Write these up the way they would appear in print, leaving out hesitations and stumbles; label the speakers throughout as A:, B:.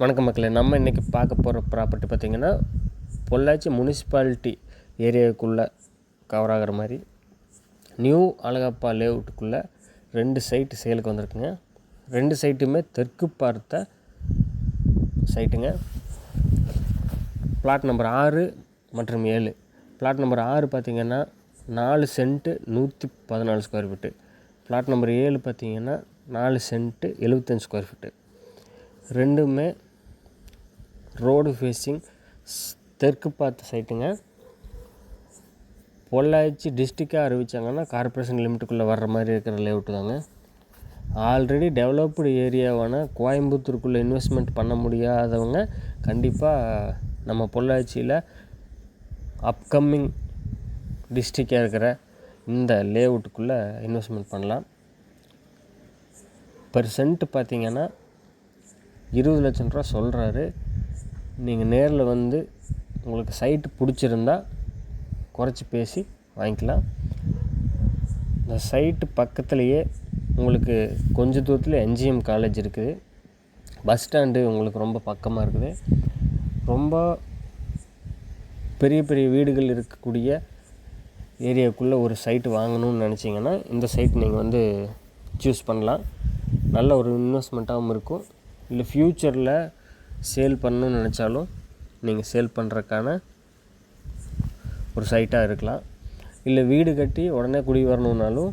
A: வணக்கம் மக்களே, நம்ம இன்றைக்கி பார்க்க போகிற ப்ராப்பர்ட்டி பார்த்திங்கன்னா பொள்ளாச்சி முனிசிபாலிட்டி ஏரியாவுக்குள்ளே கவர் ஆகிற மாதிரி நியூ அழகப்பா லேஅவுட்டுக்குள்ளே 2 சைட்டு சேலுக்கு வந்திருக்குங்க. 2 சைட்டுமே தெற்கு பார்த்த சைட்டுங்க. பிளாட் நம்பர் 6 மற்றும் 7. பிளாட் நம்பர் 6 பார்த்திங்கன்னா 4 cent 114 square feet. Plot number 7 பார்த்திங்கன்னா 4 சென்ட்டு 75 ஸ்கொயர் ஃபீட்டு. ரெண்டுமே ரோடு ஃபேஸிங் தெற்கு பார்த்த சைட்டுங்க. பொள்ளாச்சி டிஸ்ட்ரிக்டாக அறிவித்தாங்கன்னா கார்ப்பரேஷன் லிமிட்டுக்குள்ளே வர்ற மாதிரி இருக்கிற லேஅவுட்டு தாங்க. ஆல்ரெடி டெவலப்டு ஏரியாவான கோயம்புத்தூருக்குள்ளே இன்வெஸ்ட்மெண்ட் பண்ண முடியாதவங்க கண்டிப்பாக நம்ம பொள்ளாச்சியில் அப்கமிங் டிஸ்ட்ரிக்டாக இருக்கிற இந்த லேஅவுட்டுக்குள்ளே இன்வெஸ்ட்மெண்ட் பண்ணலாம். பர் சென்ட் பார்த்திங்கன்னா 20 லட்சம் ரூபா சொல்கிறாரு. நீங்கள் நேரில் வந்து உங்களுக்கு சைட்டு பிடிச்சிருந்தா குறைச்சி பேசி வாங்கிக்கலாம். இந்த சைட்டு பக்கத்துலேயே உங்களுக்கு கொஞ்சம் தூரத்தில் என்ஜிஎம் காலேஜ் இருக்குது. பஸ் ஸ்டாண்டு உங்களுக்கு ரொம்ப பக்கமாக இருக்குது. ரொம்ப பெரிய பெரிய வீடுகள் இருக்கக்கூடிய ஏரியாவுக்குள்ளே ஒரு சைட்டு வாங்கணும்னு நினச்சிங்கன்னா இந்த சைட் நீங்கள் வந்து சூஸ் பண்ணலாம். நல்ல ஒரு இன்வெஸ்ட்மெண்ட்டாகவும் இருக்கும். இல்லை ஃப்யூச்சரில் சேல் பண்ணணும்னு நினச்சாலும் நீங்கள் சேல் பண்ணுறதுக்கான ஒரு சைட்டாக இருக்கலாம். இல்லை வீடு கட்டி உடனே குடி வரணுன்னாலும்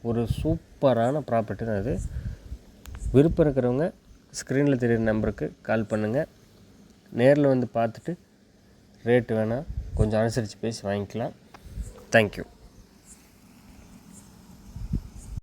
A: ஒரு சூப்பரான ப்ராப்பர்ட்டி தான் அது. விருப்பம் இருக்கிறவங்க ஸ்க்ரீனில் தெரிகிற நம்பருக்கு கால் பண்ணுங்கள். நேரில் வந்து பார்த்துட்டு ரேட்டு வேணால் கொஞ்சம் அனுசரித்து பேசி வாங்கிக்கலாம். தேங்க்யூ.